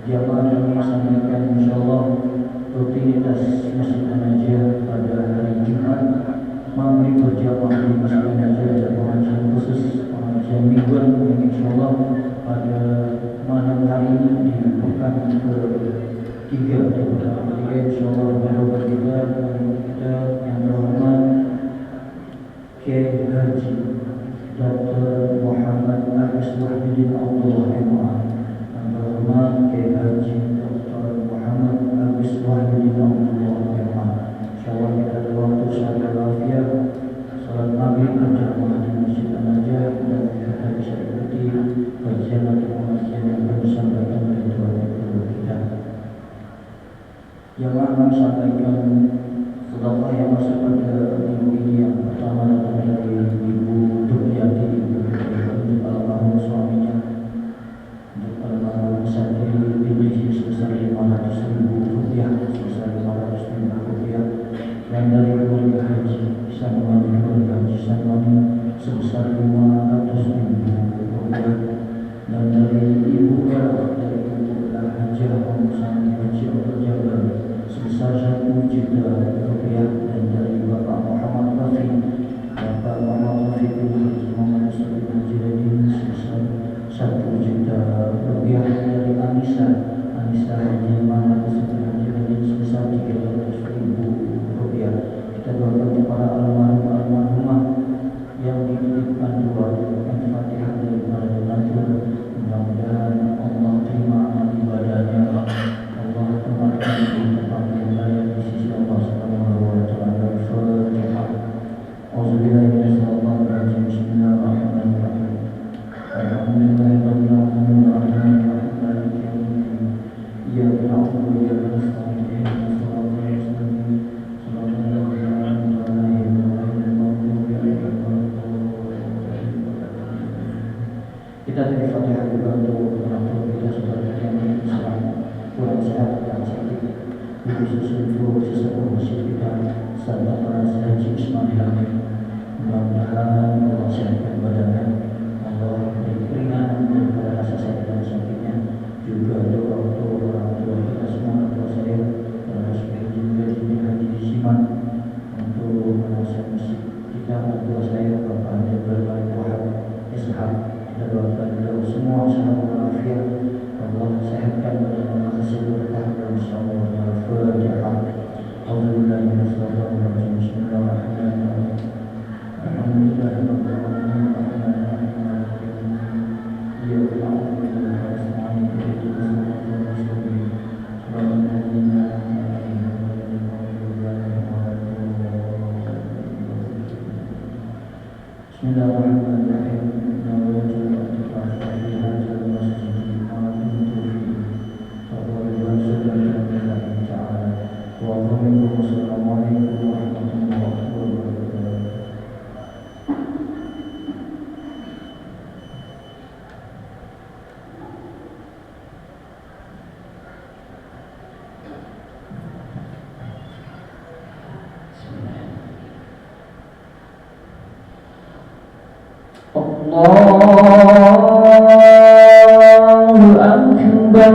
jamaah yang melaksanakan insyaallah rutinitas Masjid An-Najah pada hari Jumat maghrib berjamaah di Masjid An-Najah ada pengajian khusus, pengajian mingguan yang insyaallah pada malam hari ini di pekan ketiga insyaallah bersama kita yang terhormat Kiai Haji Dr. Muhammad Agus Wahyudin Abdullah MA, yang terhormat Kiai Haji Dr. Muhammad Agus Wahyudin Abdullah MA. Insyaallah kita ada waktu salat walafiat, salat maghrib berjamaah di Masjid An-Najah dan kita bisa ikuti kajian atau pengajian yang disampaikan oleh Tuhan kita. Yang akan sampaikan sedekah yang masuk pada minggu ini yang pertama datang dari Ibu Duryati, untuk almarhum suaminya, untuk almarhum Satri Binti sebesar 500.000 rupiah, dan dari keluarga Haji Sanwani, sebesar 500.000 rupiah, dan dari Ibu Era dari Ibu Hajah Sani Haji Abdul Jabar sebesar 1 juta rupiah, dan dari Bapak Muhammad Rafi bin Haji Muhammad Rasul bin Jiladin sebesar 1 juta rupiah, dan dari Anissa Haji Muhammad Rasul bin Jiladin sebesar 300.000 rupiah. Kita doakan kepada almarhumah yang dititipkan dua Al-Fatihah dari para donatur. Mudah-mudahan Allah terima amal ibadahnya, Allah tempatkan di tempat yang layak di sisi Allah Subhanahu wa taala. Al-Fatihah. Auzubillahi minasyaitonir rajim. Bismillahirrahmanirrahim. Alhamdulillahirabbil alamin arrahmanir rahim maliki yaumiddin. Iyyaka na'budu wa iyyaka nasta'in. Ihdinas siratal mustaqim. Shiratal ladzina an'amta 'alaihim ghairil maghdubi 'alaihim waladdallin. Kita dari Fatihah juga untuk orang kita sebagai yang sedang kurang sehat dan sakit, khusus untuk sesepuh masjid kita serta para haji Ismail. Mudah-mudahan Allah sehatkan badannya, Allah beri keringanan daripada rasa sakit dan sakitnya. Juga doa untuk orang tua kita semua, tua saya, termasuk juga Haji Siman, untuk menasihat masjid kita, tua saya Bapak Haji Wahab Ishak. Kita doakan beliau semua semoga walafiat, Allah sehatkan badannya, kasih berkah dalam insyaallah. Al-Fatihah. Auzubillahi minasyaitonir rajim. Bismillahirrahmanirrahim. Alhamdulillahirabbil alamin arrahmanir rahim. Iyyaka na'budu wa iyyaka nasta'in. Ihdinas siratal mustaqim. Shiratal ladzina an'amta 'alaihim ghairil maghdubi 'alaihim waladdallin. Bismillahirrahmanirrahim. Wassalamualaikum warahmatullahi wabarakatuh. Allahu Akbar.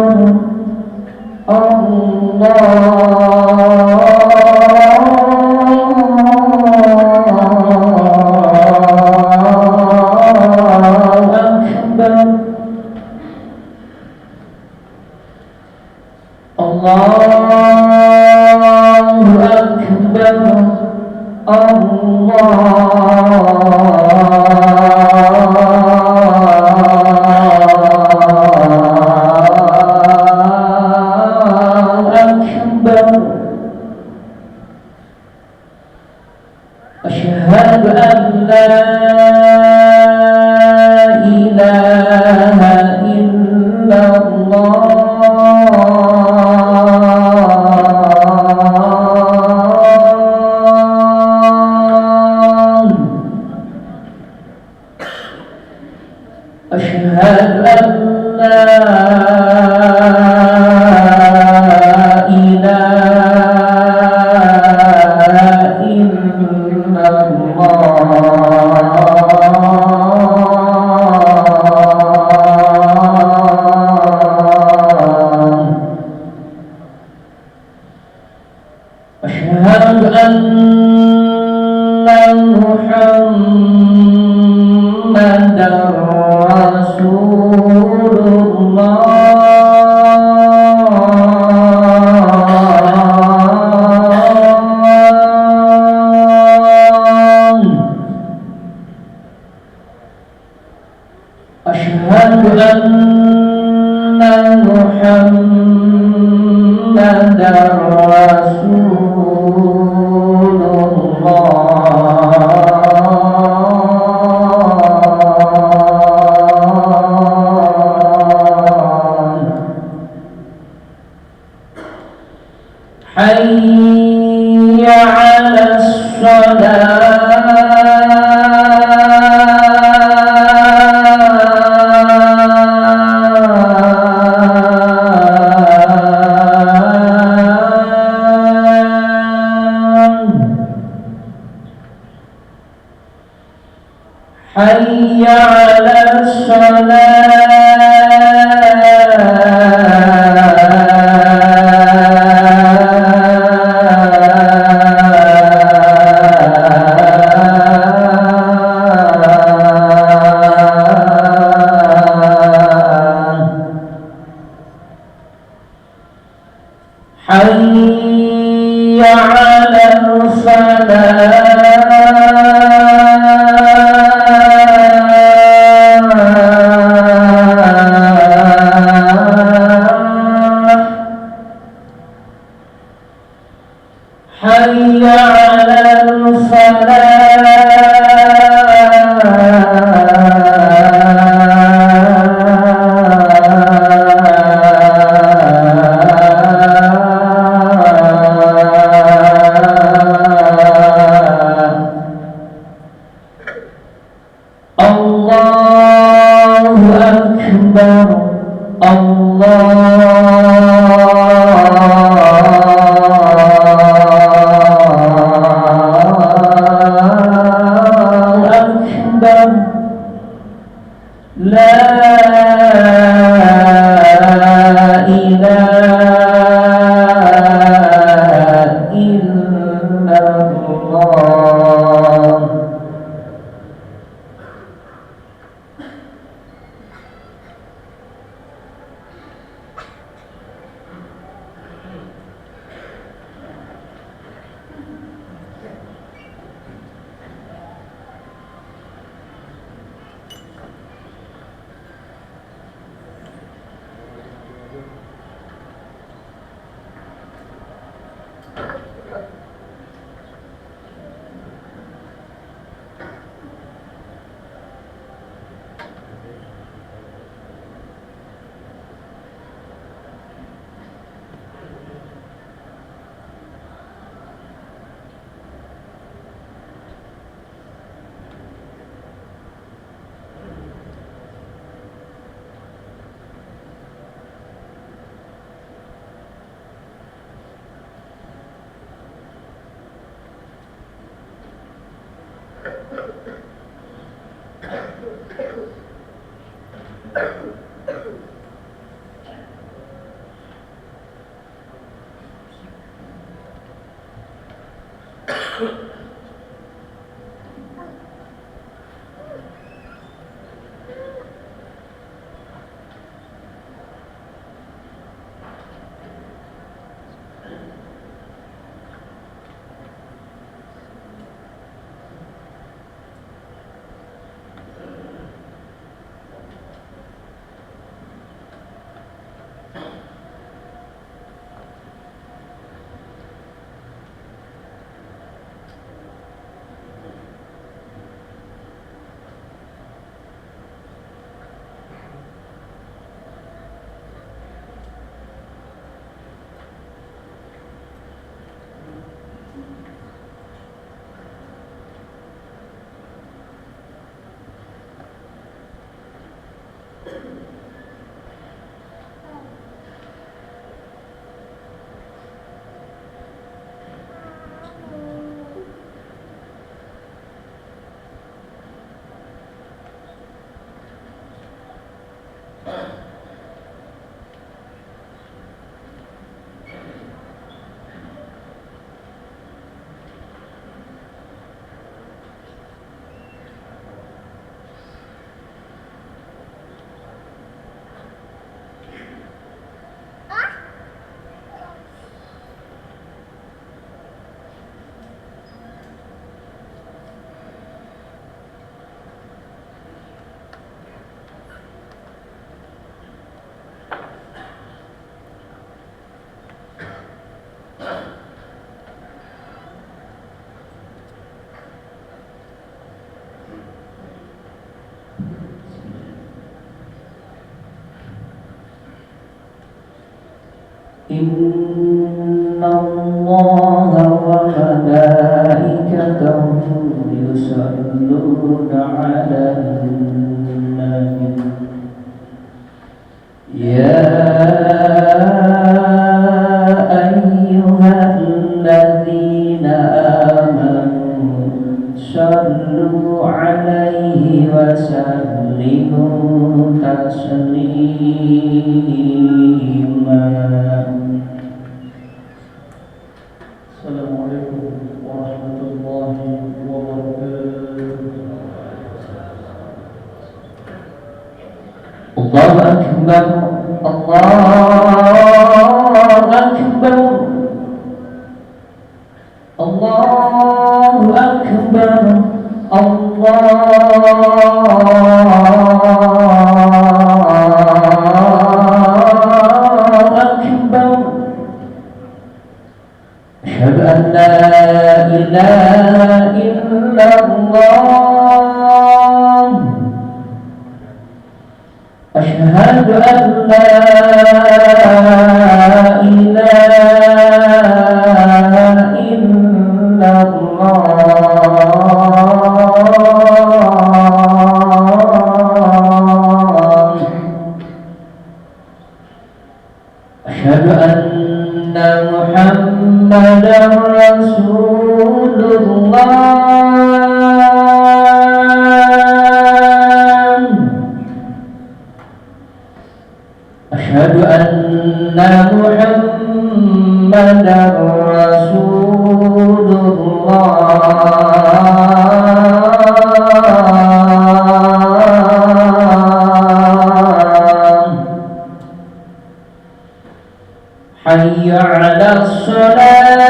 Asyhadu an la ilaha illallah. Asyhadu an la ilaha illallah. anna Muhammadar Rasulullah. Hayya 'alas shalah. حي على حي على حي على Allahu Akbar. Allahu Akbar. La ilaha illallah. إن الله وملائكته يصلون على النبي يا أيها الذين آمنوا صلوا عليه وسلموا تسليما. Assalamualaikum warahmatullahi wabarakatuh. Allahu Akbar, Allahu Akbar, Allahu Akbar, Allahu Akbar. Asyhadu an la ilaha illallah. Asyhadu an la ilaha illallah. Asyhadu anna Muhammadan Rasulullah. Asyhadu anna Muhammadan Rasulullah. Hayya 'alas shalah,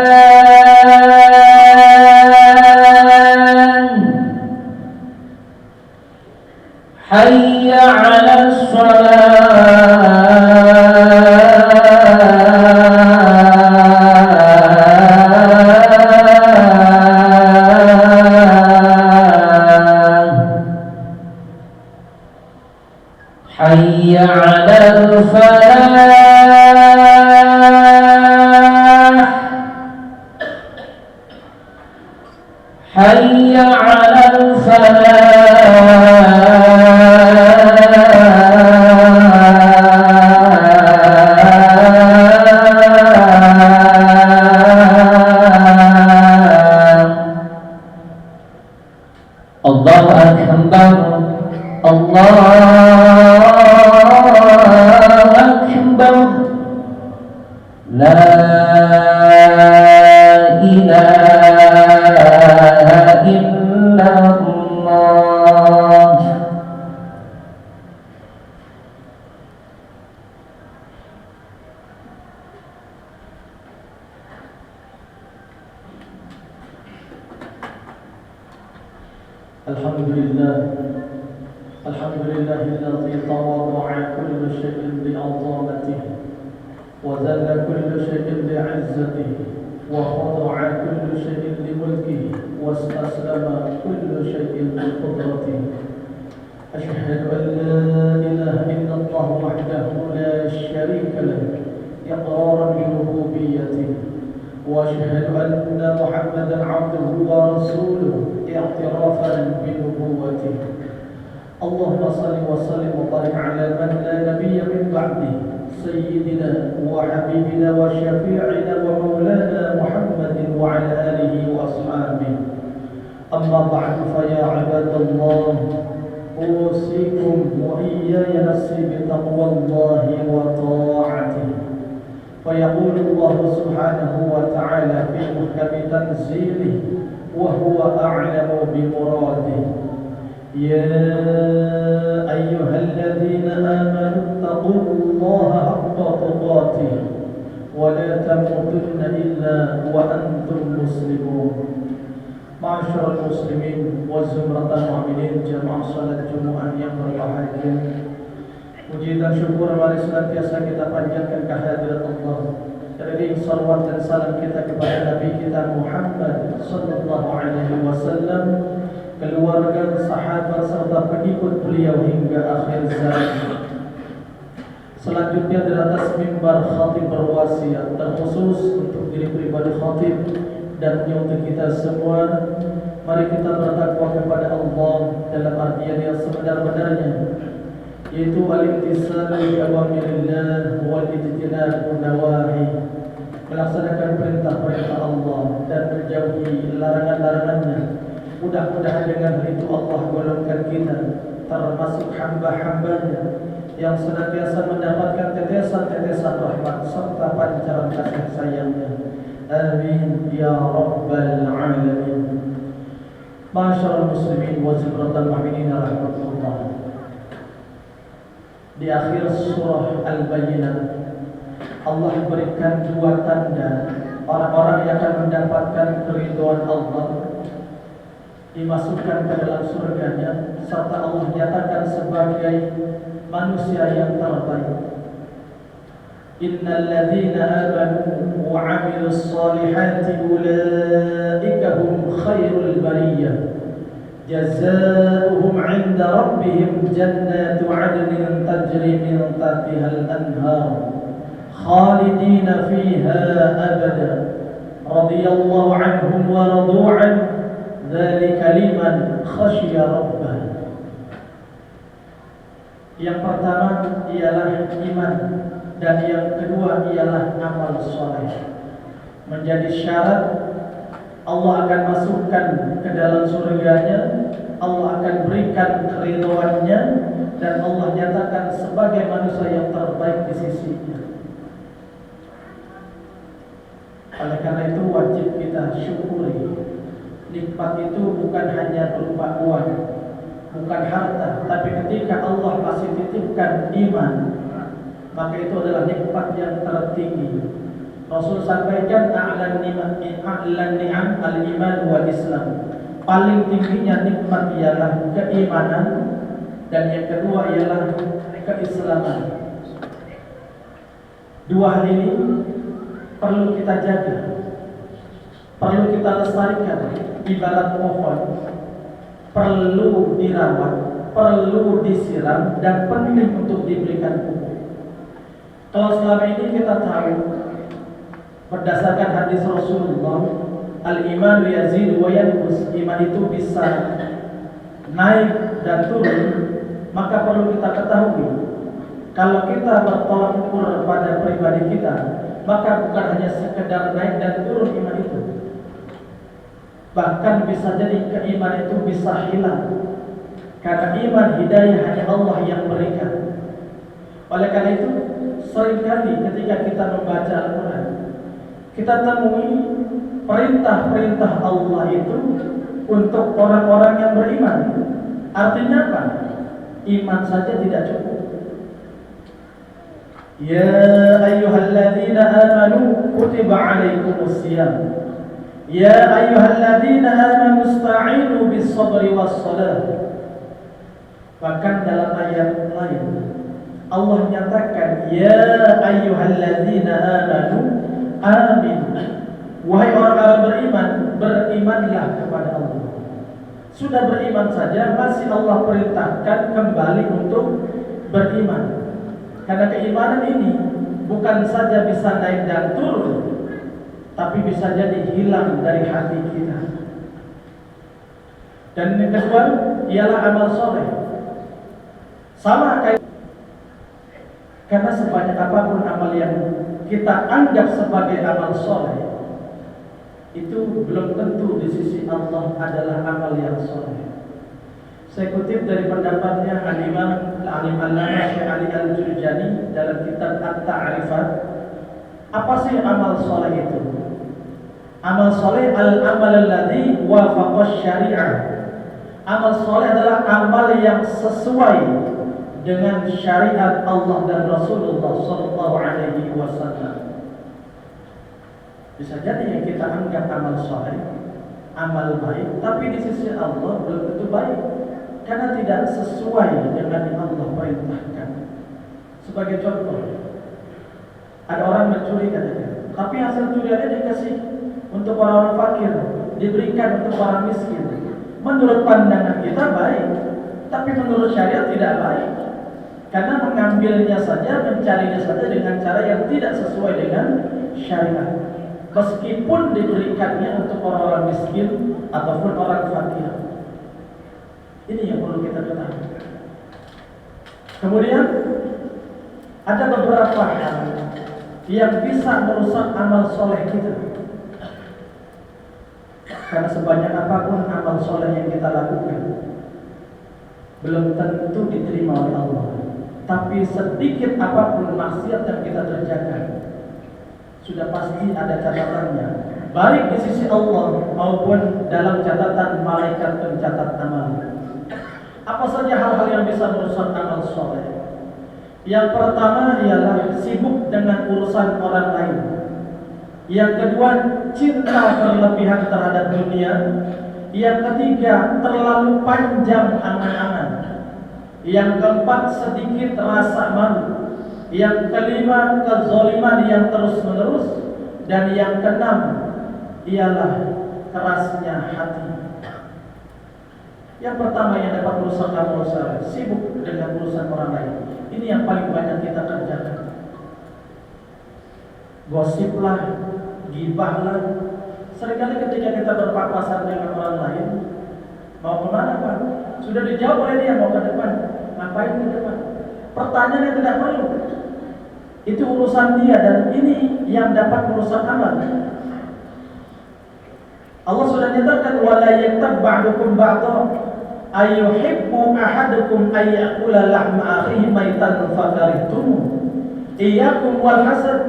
hayya 'alas shalah, hayya 'alal falah, hayya 'alal falah. Allahu Akbar, Allahu Akbar. La ilaha illallah. Alhamdulillah, alhamdulillahilladzi tawadda'a kullu shay'in bi'azamatihi wa dhalla kullu shay'in bi'izzatihi wa khada'a kullu shay'in limulkihi wa istaslama kullu shay'in biqudratihi. Ashhadu an la ilaha illallah wahdahu la sharika lahu iqraran bi rububiyyatihi wa ashhadu anna Muhammadan 'abduhu wa rasuluhu اعترافا بنبوته. اللهم صل وسلم وبارك على من لا نبي من بعده سيدنا وحبيبنا وشفيعنا ومولانا محمد وعلى آله وأصحابه. أما بعد فيا عباد الله أوصيكم وإياي نفسي بتقوى الله وطاعته. فيقول الله سبحانه وتعالى في محكم تنزيله وهو أعلم بمراده. يا أيها الذين آمنوا اتقوا الله حق تقاته ولا تموتن إلا وأنتم مسلمون. معاشر المسلمين وزمرة المؤمنين jamaah salat Jumat yang berbahagia, puji dan syukur mari senantiasa kita panjatkan kehadirat Allah. Terlebih salawat dan salam kita kepada Nabi kita Muhammad sallallahu alaihi wasallam, keluarga, sahabat serta pengikut beliau hingga akhir zaman. Selanjutnya di atas mimbar khatib berwasiat terkhusus untuk diri pribadi khatib dan untuk kita semua. Mari kita bertakwa kepada Allah dalam artian yang sebenar-benarnya, yaitu al-imtisal bi awamirillah wal ijtinab nawahi, melaksanakan perintah-perintah Allah dan menjauhi larangan-larangannya. Mudah-mudahan dengan itu Allah golongkan kita termasuk hamba-hambanya yang senantiasa mendapatkan tetesan-tetesan rahmat serta pancaran kasih sayangnya. Amin ya rabbal alamin. Masyaallah muslimin wa zikratul mu'minin rahmatullah. Di akhir surah Al-Bayyinah Allah berikan dua tanda orang-orang yang akan mendapatkan keridhaan Allah, dimasukkan ke dalam surganya, serta Allah nyatakan sebagai manusia yang terbaik. Innal ladzina amanu wa 'amilus shalihati ulaika hum khairul bariyah jazaohum 'inda rabbihim jannatu 'adnin tajri min tahtiha al-anhar khalidina fiha abada radiyallahu 'anhum wa radu 'an dzalika liman khashiya rabbah. Yang pertama ialah iman dan yang kedua ialah amal soleh. Menjadi syarat Allah akan masukkan ke dalam surganya, Allah akan berikan keridhaannya, dan Allah nyatakan sebagai manusia yang terbaik di sisinya. Oleh karena itu wajib kita syukuri. Nikmat itu bukan hanya berupa uang, bukan harta, tapi ketika Allah masih titipkan iman, maka itu adalah nikmat yang tertinggi. Rasul sampaikan a'lan ni'am al-iman wal Islam. Paling tingginya nikmat ialah keimanan, dan yang kedua ialah keislaman. Dua hal ini perlu kita jaga, perlu kita lestarikan. Ibarat pohon, perlu dirawat, perlu disiram, dan penting untuk diberikan pupuk. Kalau selama ini kita tahu berdasarkan hadis Rasulullah, al-iman yazid wa yanqus, iman itu bisa naik dan turun, maka perlu kita ketahui kalau kita bertolak ukur pada pribadi kita, maka bukan hanya sekedar naik dan turun iman itu, bahkan bisa jadi keimanan itu bisa hilang, karena iman hidayah hanya Allah yang berikan. Oleh karena itu seringkali ketika kita membaca Al-Quran, kita temui perintah-perintah Allah itu untuk orang-orang yang beriman. Artinya apa? Iman saja tidak cukup. Ya ayyuhalladzina amanu kutiba alaikumus shiyam. Ya ayyuhalladzina amanu ista'inu bis sabri was salah. Bahkan dalam ayat lain Allah nyatakan ya ayyuhalladzina amanu amin. Wahai orang-orang beriman, berimanlah kepada Allah. Sudah beriman saja masih Allah perintahkan kembali untuk beriman. Karena keimanan ini bukan saja bisa naik dan turun, tapi bisa jadi hilang dari hati kita. Dan yang kedua ialah amal soleh. Sama kayak, karena sebanyak apapun amal yang kita anggap sebagai amal soleh, itu belum tentu di sisi Allah adalah amal yang soleh. Saya kutip dari pendapatnya Al-Imam Al-Allamah Syekh Ali Al-Jurjani dalam kitab At-Ta'rifat. Apa sih amal soleh itu? Amal soleh al-amal alladhi wafaqash syari'ah. Amal soleh adalah amal yang sesuai dengan syariat Allah dan Rasulullah sallallahu alaihi wasallam. Bisa jadi yang kita anggap amal soleh, amal baik, tapi di sisi Allah belum tentu baik, karena tidak sesuai dengan yang Allah perintahkan. Sebagai contoh, ada orang mencuri katanya, tapi hasil curiannya dikasih untuk orang-orang fakir, diberikan untuk orang miskin. Menurut pandangan kita baik, tapi menurut syariat tidak baik. Karena mengambilnya saja, mencarinya saja dengan cara yang tidak sesuai dengan syariat. Meskipun diberikannya untuk orang-orang miskin ataupun orang fakir. Ini yang perlu kita ketahui. Kemudian ada beberapa hal yang bisa merusak amal soleh kita. Karena sebanyak apapun amal soleh yang kita lakukan, belum tentu diterima oleh Allah. Tapi sedikit apapun maksiat yang kita kerjakan, sudah pasti ada catatannya, baik di sisi Allah maupun dalam catatan malaikat pencatat amal. Apa saja hal-hal yang bisa merusak amal soleh? Yang pertama ialah sibuk dengan urusan orang lain. Yang kedua, cinta berlebihan terhadap dunia. Yang ketiga, terlalu panjang angan-angan. Yang keempat, sedikit rasa malu. Yang kelima, kezaliman yang terus-menerus. Dan yang keenam ialah kerasnya hati. Yang pertama yang dapat merusak amal soleh, sibuk dengan urusan orang lain. Ini yang paling banyak kita kerjakan. Gosiplah, gibahlah. Seringkali ketika kita berpapasan dengan orang lain, mau kemana Pak? Sudah dijawab oleh dia, mau ke depan. Ngapain ke depan? Pertanyaan yang tidak perlu. Itu urusan dia, dan ini yang dapat merusak amal. Allah sudah nyatakan, wala yaktab ba'dukum ba'dha ayuhibbu ahadukum ayyakula lahma akhihi maitan fakarihtum. Iyyakum wal hasad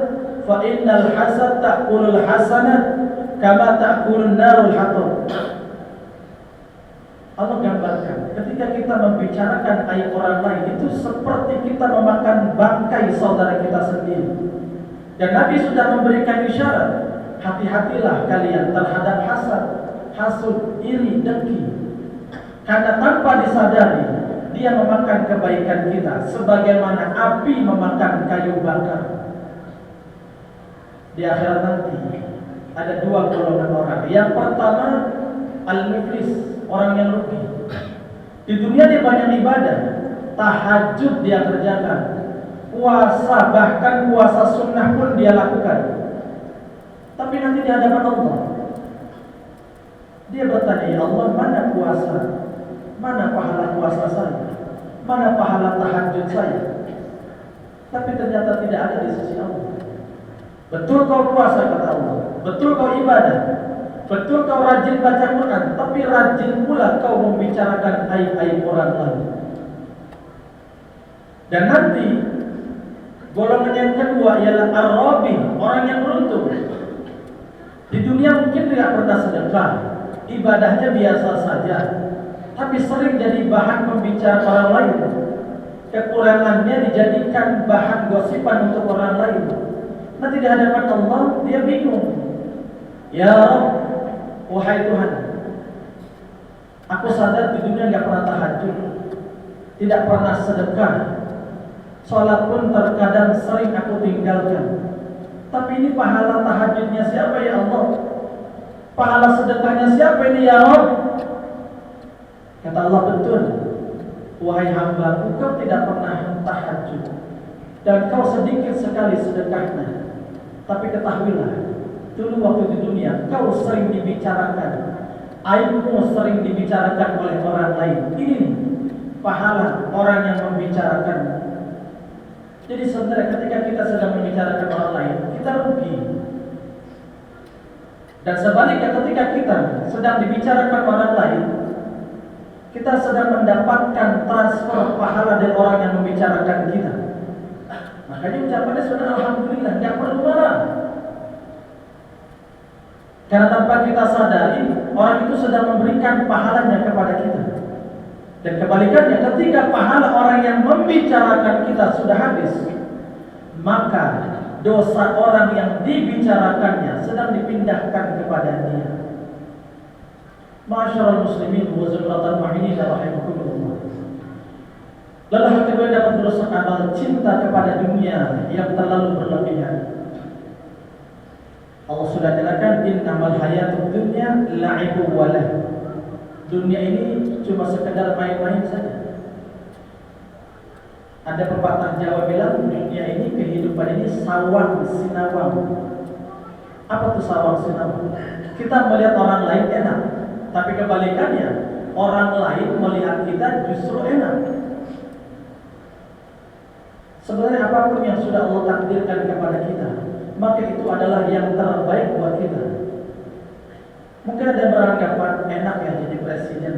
fa innal hasad ta'kulul hasanah kama ta'kulun narul hatab. Allah gambarkan, ketika kita membicarakan aib orang lain, itu seperti kita memakan bangkai saudara kita sendiri. Dan Nabi sudah memberikan isyarat, hati-hatilah kalian terhadap hasad, hasud, iri, dengki. Karena tanpa disadari, dia memakan kebaikan kita, sebagaimana api memakan kayu bakar. Di akhirat nanti ada dua golongan orang. Yang pertama, al-muflis, orang yang rugi. Di dunia dia banyak ibadah, tahajud dia kerjakan, puasa, bahkan puasa sunnah pun dia lakukan. Tapi nanti di hadapan Allah, dia bertanya, ya Allah, mana puasa? Mana pahala puasa saya? Mana pahala tahajud saya? Tapi ternyata tidak ada di sisi Allah. Betul kau puasa, kata Allah. Betul kau ibadah. Betul kau rajin baca Quran. Tapi rajin pula kau membicarakan aib-aib orang lain. Dan nanti golongan yang kedua ialah ar-rabi, orang yang beruntung. Di dunia mungkin tidak pernah sedekah, ibadahnya biasa saja, tapi sering jadi bahan pembicaraan orang lain. Kekurangannya dijadikan bahan gosipan untuk orang lain. Nanti di hadapan Allah dia bingung. Ya Rabb, wahai Tuhan, aku sadar di dunia tidak pernah tahajud, tidak pernah sedekah, sholat pun terkadang sering aku tinggalkan. Tapi ini pahala tahajudnya siapa ya Allah? Pahala sedekahnya siapa ini ya Rabb? Kata Allah, betul, wahai hamba, kau tidak pernah tahajud dan kau sedikit sekali sedekahnya. Tapi ketahuilah, dulu waktu di dunia kau sering dibicarakan, aibmu sering dibicarakan oleh orang lain. Ini pahala orang yang membicarakan. Jadi sebenarnya ketika kita sedang membicarakan orang lain, kita rugi. Dan sebaliknya ketika kita sedang dibicarakan orang lain, kita sedang mendapatkan transfer pahala dari orang yang membicarakan kita. Makanya ucapannya sudah alhamdulillah, tidak perlu marah. Karena tanpa kita sadari, orang itu sedang memberikan pahalanya kepada kita. Dan kebalikannya, ketika pahala orang yang membicarakan kita sudah habis, maka dosa orang yang dibicarakannya sedang dipindahkan kepada dia. Ma'asyiral muslimin wa zumratal mu'minin rahimakumullah. Lalu hal kedua dapat merusak amal, cinta kepada dunia yang terlalu berlebihan. Allah sudah jelaskan, innamal hayatud dunya la'ibu wa lahu. Dunia ini cuma sekedar main-main saja. Ada pepatah Jawa bilang dunia ini, kehidupan ini sawang sinawang. Apa tuh sawang sinawang? Kita melihat orang lain enak, tapi kebalikannya, orang lain melihat kita justru enak. Sebenarnya apapun yang sudah Allah takdirkan kepada kita, maka itu adalah yang terbaik buat kita. Mungkin ada yang beranggapan enak ya jadi presiden,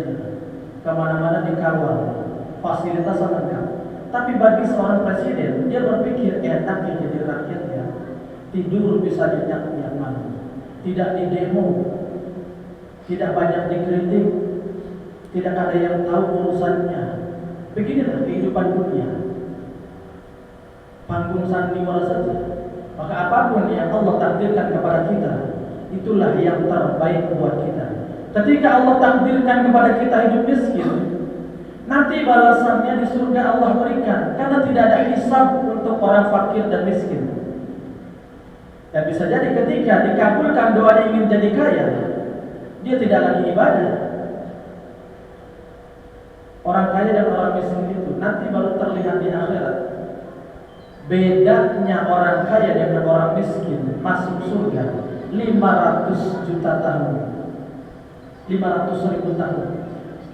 kemana-mana dikawal, fasilitas lengkap. Tapi bagi seorang presiden, dia berpikir enak ya jadi rakyat ya. Tidur bisa nyenyak-nyenyak, tidak didemo, tidak banyak dikritik, tidak ada yang tahu urusannya. Beginilah kehidupan dunia. Panggung sandiwara saja. Maka apapun yang Allah takdirkan kepada kita, itulah yang terbaik buat kita. Ketika Allah takdirkan kepada kita hidup miskin, nanti balasannya di surga Allah berikan, karena tidak ada hisab untuk orang fakir dan miskin. Dan bisa jadi ketika dikabulkan doanya ingin jadi kaya, dia tidak lagi ibadah. Orang kaya dan orang miskin itu nanti baru terlihat di akhirat. Bedanya orang kaya dengan orang miskin masuk surga 500 juta tahun, 500.000 tahun.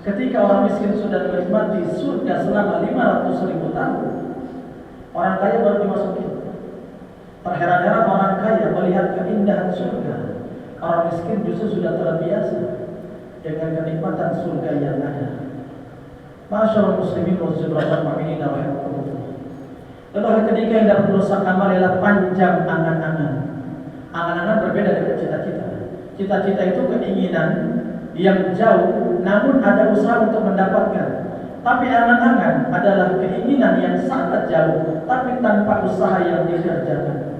Ketika orang miskin sudah menikmati surga selama 500.000 tahun, orang kaya baru dimasuki. Terheran-heran orang kaya melihat keindahan surga. Orang miskin justru sudah terbiasa dengan kenikmatan surga yang ada. Masyaallah muslimin wa mu'minin rahimakumullah. Lalu hal ketiga yang dapat merusak amal adalah panjang angan-angan. Angan-angan berbeda dengan cita-cita. Cita-cita itu keinginan yang jauh, namun ada usaha untuk mendapatkan. Tapi angan-angan adalah keinginan yang sangat jauh, tapi tanpa usaha yang dikerjakan.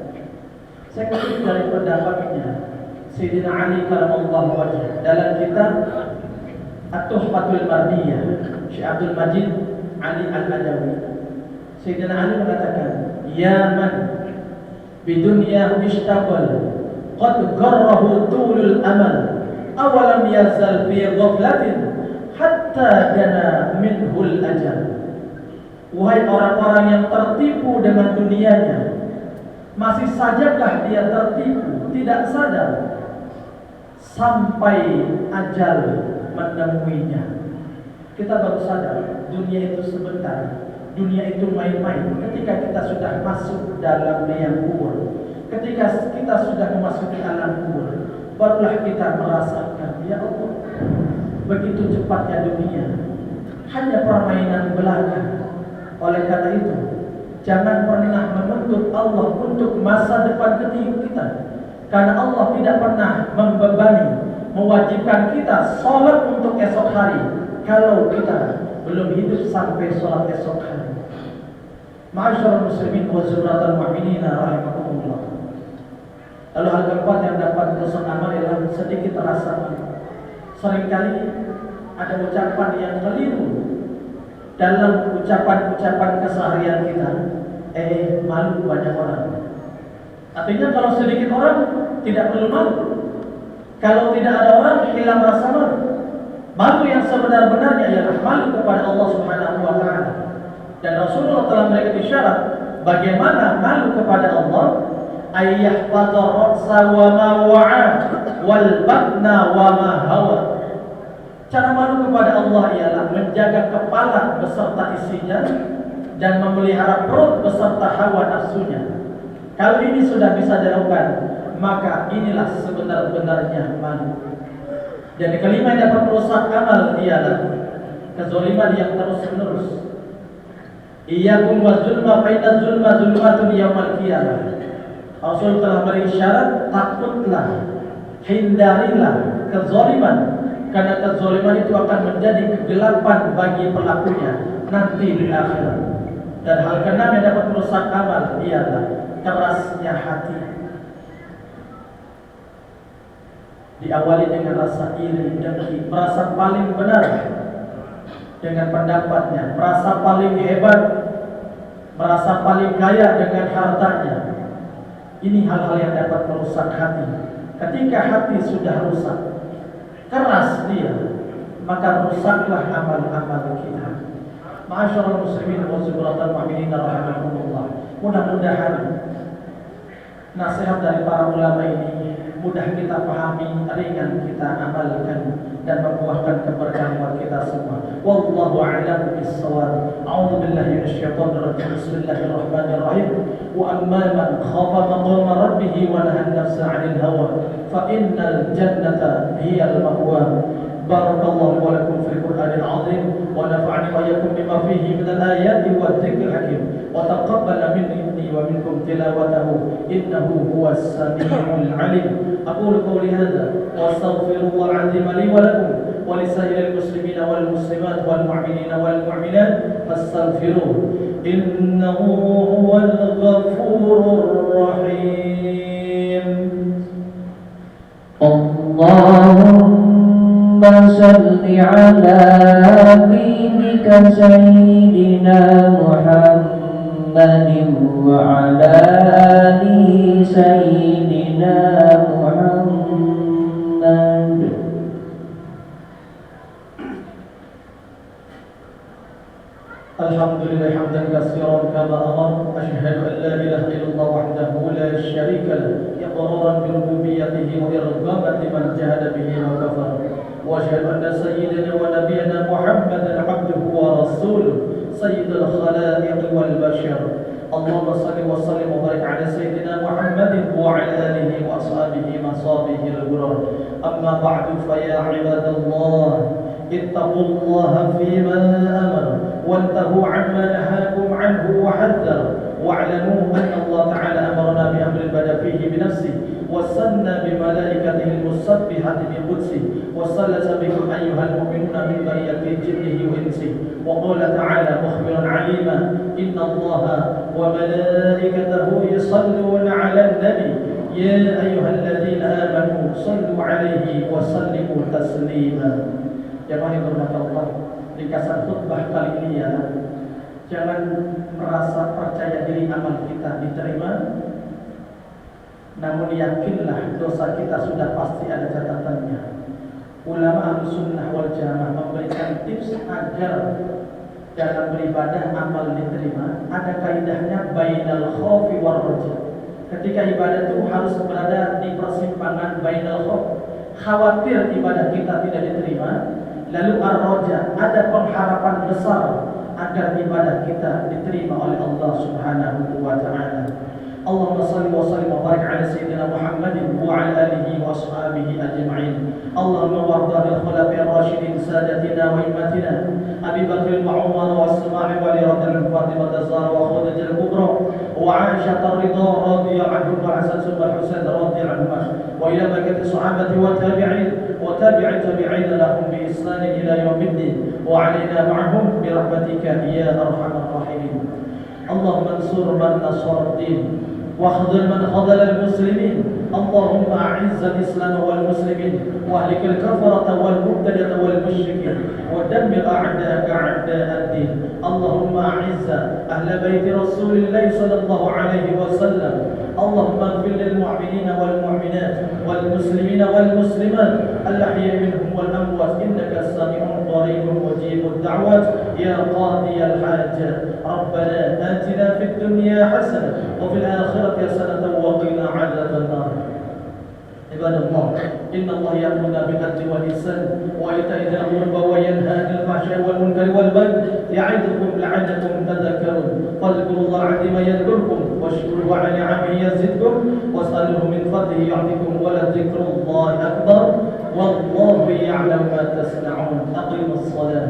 Saya kutip dari pendapatnya Sayyidina Ali karamallahu wajhah dalam kitab At-Tuhfatul Mardiyah, Syekh Abdul Majid Ali Al-Adawi. Sayyidina Ali mengatakan, "Ya man bidunya ishtaqal qad garrahu tulul amal awalam yazal fi ghaflatin hatta dana minhul ajal." Wahai orang-orang yang tertipu dengan dunianya, masih sajakah dia tertipu, tidak sadar sampai ajal menemuinya. Kita baru sadar dunia itu sebentar, dunia itu main-main ketika kita sudah masuk dalam liang kubur. Ketika kita sudah memasuki alam kubur, barulah kita merasakan, ya Allah, begitu cepatnya dunia, hanya permainan belaka. Oleh karena itu, jangan pernah menuntut Allah untuk masa depan kita, karena Allah tidak pernah membebani, mewajibkan kita sholat untuk esok hari kalau kita belum hidup sampai sholat esok hari. Ma'asyiral muslimin wa zumratal mu'minin rahimakumullah. Lalu hal keempat yang dapat merusak amal ialah sedikit rasa malu. Seringkali ada ucapan yang keliru dalam ucapan-ucapan keseharian kita. Malu banyak orang. Artinya kalau sedikit orang tidak perlu malu. Kalau tidak ada orang hilang rasa malu. Malu yang sebenar-benarnya ialah malu kepada Allah Subhanahu wa taala. Dan Rasulullah telah memberikan isyarat bagaimana malu kepada Allah, ayyahfadha ra'sa wa ma wa'a wal batna wa ma hawa. Cara malu kepada Allah ialah menjaga kepala beserta isinya dan memelihara perut beserta hawa nafsunya. Kalau ini sudah bisa dilakukan, maka inilah sebenar-benarnya malu. Dan kelima yang dapat merusak amal ialah kezaliman yang terus-menerus. Iyyakum waz-zulma fa inna zulma zulmatun yaumil qiyamah. Rasul telah beri isyarat, takutlah, hindarilah kezaliman, karena kezaliman itu akan menjadi kegelapan bagi pelakunya nanti di akhirat. Dan hal keenam yang dapat merusak amal ialah kerasnya hati. Diawali dengan rasa iri, dengki, merasa paling benar dengan pendapatnya, merasa paling hebat, merasa paling kaya dengan hartanya. Ini hal-hal yang dapat merusak hati. Ketika hati sudah rusak, keras dia, maka rusaklah amal-amal kita. Ma'asyiral muslimin wa zikratal mu'minin rahimakumullah. Mudah-mudahan nasihat dari para ulama ini mudah kita pahami, ringan kita amalkan dan membuahkan keberkahan buat kita semua. Wallahu a'lam bis-shawab. A'udzu billahi minasyaitonir rajim. Bismillahirrahmanirrahim. Wa amma man khafa maqama rabbih wa nahaa an-nafsa 'anil hawa fa innal jannata hiyal ma'wa. Barakallahu wa lakum fil Qur'anil 'azim wa nafa'ani wa iyyakum bima fihi minal ayati wadh-dhikril hakim wa taqabbala minni wa minkum tilawatahu innahu huwas samiul 'alim. Aqulu qawli hadza wa astaghfirullahal 'azim li wa lakum wa lisairil muslimina wal muslimat wal mu'minina wal mu'minat fastaghfiruhu innahu huwal ghafurur rahim. Allahumma salli ala nabiyyika sayyidina Muhammadin wa ala ali sayyidina Muhammad. Alhamdulillah hamdan katsiran kama amara. Asyhadu an la ilaha illallah wahdahu la syarika lahu iqraran bi rububiyyatihi wa irghaman liman jahada bihi wa kafara. Wa asyhadu anna sayyidana wa nabiyyana Muhammadan 'abduhu wa rasuluhu sayyidul khalaiqi wal bashar. Allahumma shalli wa sallim wa barik ala sayyidina Muhammadin wa ala alihi wa ashabihi masabihil ghurur. Amma ba'du fa ya ibadallah ittaqullaha fima amara وانتهوا عما نهاكم عنه وحذر واعلموا أن الله تعالى أمرنا بأمر بدأ فيه بنفسه وصلنا بملائكته المسبحة بقدسه وصلت بكم أيها المؤمنون من بقية جنه وإنسه وقال تعالى مخبرا عليما إن الله وملائكته يصلون على النبي يا أيها الذين آمنوا صلوا عليه وسلموا تسليما. Jamaah yang berkata Allah, ringkasan khutbah kali ini ya, jangan merasa percaya diri amal kita diterima, namun yakinlah dosa kita sudah pasti ada catatannya. Ulama Ahlussunnah wal Jamaah memberikan tips agar dalam beribadah amal diterima. Ada kaidahnya bainal khaufi war raja. Ketika ibadah itu harus berada di persimpangan bainal khauf, khawatir ibadah kita tidak diterima. Lalu ar-raja, ada pengharapan besar agar ibadah kita diterima oleh Allah Subhanahu wa ta'ala. Allahumma salli wa sallim wa barik ala sayyidina Muhammadin wa ala alihi wa ashabihi ajma'in. Allahumma warda bil khulafa'ir rasyidin sadatina wa immatina Abi Bakr wa Umar wa Utsman wa Ali radhiyallahu anhu Fatimah az-Zahra wa Khadijah al-Kubra wa Aisyah ar-Ridha radhiyallahu anha wa Hasan subhan Husain radhiyallahu anhu wa ila baqiyati sahabati wa tabi'in wa tabi'i tabi'in lahum bi ihsan ila yaumiddin wa alaina ma'ahum bi rahmatika ya arhamar rahimin. Allahumma ansur man nasara ad-din واخذل من خذل المسلمين. اللهم أعز الإسلام والمسلمين واهلك الكفرة والمبتدعة والمشركين ودمر أعداءك أعداء الدين. اللهم أعز أهل بيت رسول الله صلى الله عليه وسلم. اللهم اغفر للمؤمنين والمؤمنات والمسلمين والمسلمات الأحياء منهم والأموات إنك سميع قريب مجيب الدعوات يا قاضي الحاجات. ربنا آتنا في الدنيا حسنة وفي الآخرة حسنة وقنا عذاب النار. عباد الله إن الله يأمرنا بالعدل والإحسان وإيتاء ذي القربى وينهى عن الفحشاء والمنكر والبغي يعظكم لعلكم تذكرون. فاذكروا الله العظيم يذكركم واشكروه على نعمه يزدكم واسألوه من فضله يعطيكم ولذكر الله أكبر والله يعلم ما تصنعون. أقيموا الصلاة.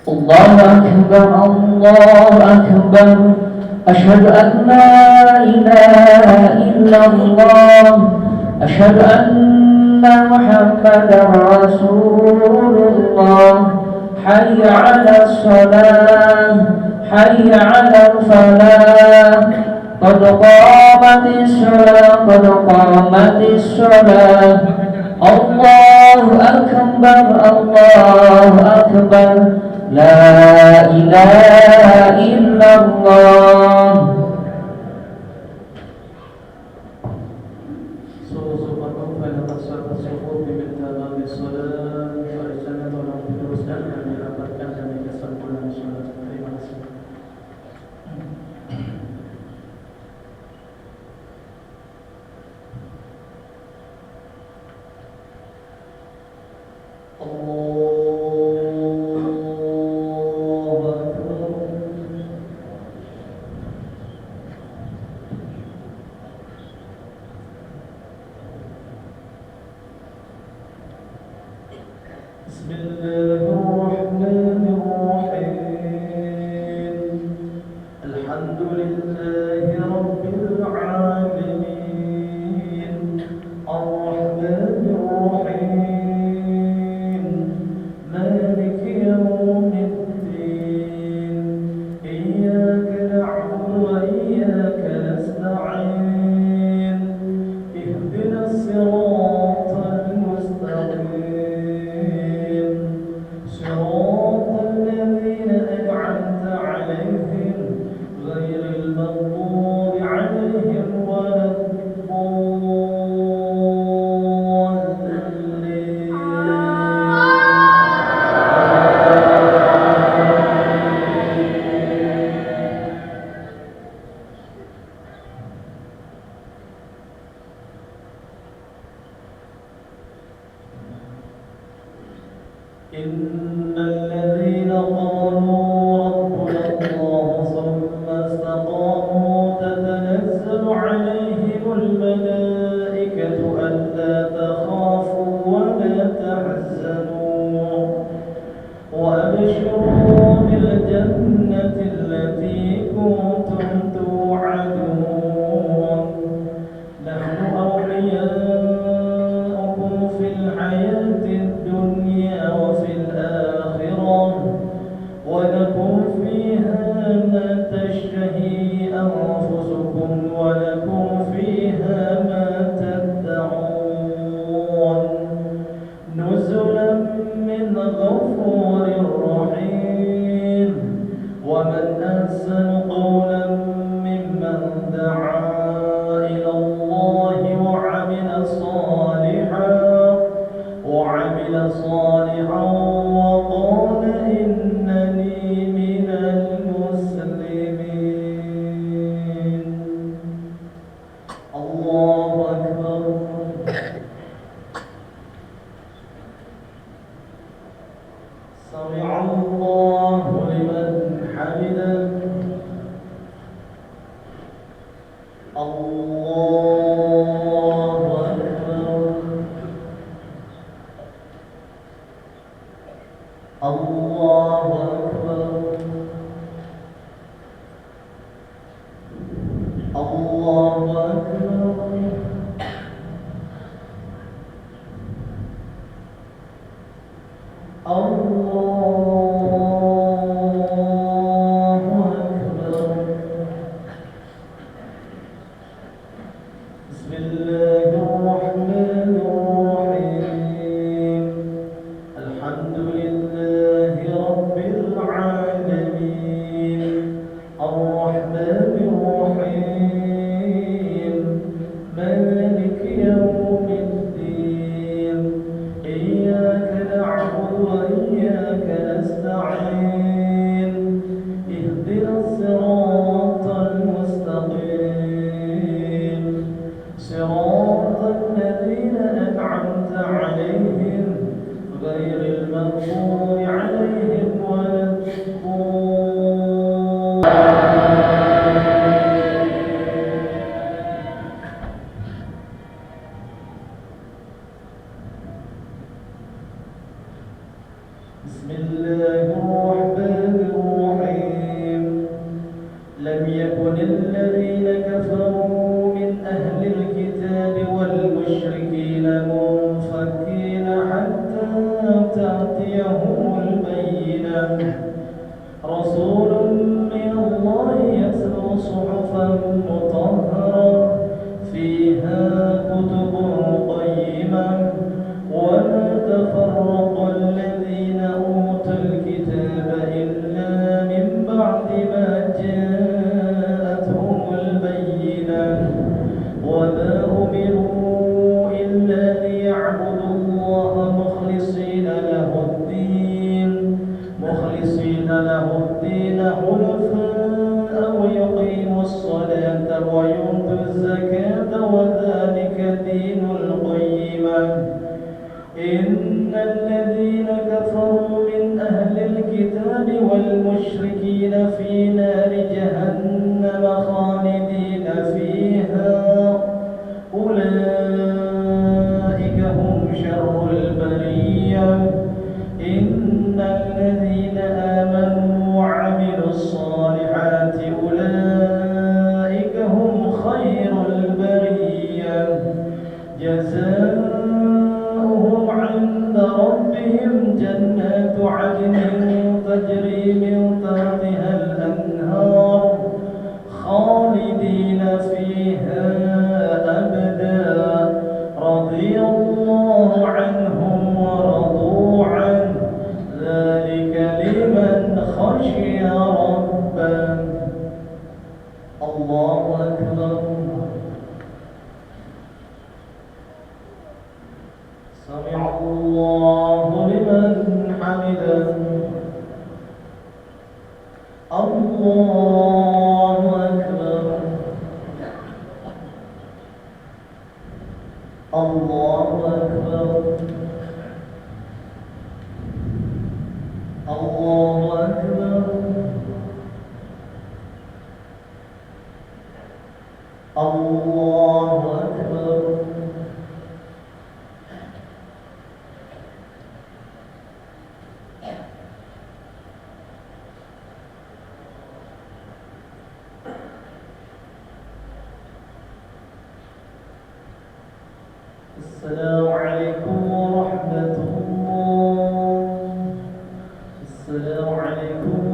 الله أكبر الله أكبر أشهد أن لا إله إلا الله أشهد أن محمدا رسول الله حي على الصلاة حي على الفلاح قد قامت الصلاة قد قامت الصلاة الله أكبر الله أكبر لا إله إلا الله. بسم الله الرحمن الرحيم الحمد لله رب العالمين الرحمن الرحيم مالك يوم الدين إياك نعبد وإياك نستعين اهدنا الصراط المستقيم صراط الذين أنعمت عليهم غير المغضوب عليهم ولا إن الذين قالوا ربنا الله ثم استقاموا تتنزل عليهم الملائكة ألا تخافوا ولا تحزنوا وأبشروا بالجنة التي كنتم توعدون نحن أولياؤكم في الحياة الدنيا وفي الآخرة ولكم فيها ما تشتهي أنفسكم ولكم فيها ما تدعون نزلا من غفور رحيم ومن أحسن قولا ممن دعا إلى الله وعمل صالحا وقال إنني من المسلمين الله أكبر سمع الله لمن حمده الله أكبر الله أكبر الله أكبر الله أكبر بسم الله الرحمن الرحيم الحمد لله رب العالمين الرحمن الرحيم مالك يوم الدين إياك نعبد وإياك نستعين اهدنا الصراط المستقيم صراط الذين أنعمت عليهم غير المغضوب عليهم ولا بسم الله الرحمن الرحيم لم يكن الذين كفروا من أهل الكتاب والمشركين منفكين حتى تأتيهم البينة رسول من الله يتلو صحفا مطهرة فيها كتب قيمة وما تفرق الذين أوتوا الكتاب إلا من بعد ما جاءتهم البينة وما أمروا إلا ليعبدوا الله مخلصين له الدين حنفاء ويقيموا الصلاة ويؤتوا الزكاة وذلك دين القيمة إن الذين كفروا من أهل الكتاب والمشركين في نار جهنم خالدين فيها أولئك هم شر البرية جزاؤهم عند ربهم جنات عدن تجري من تحتها الأنهار خالدين فيها أبدا رضي الله عنهم ورضوا عنه ذلك لمن خشي ربه. الله أكبر. سمع الله لمن حمده. الله أكبر. الله أكبر. الله أكبر. الله أكبر. السلام عليكم ورحمة الله. السلام عليكم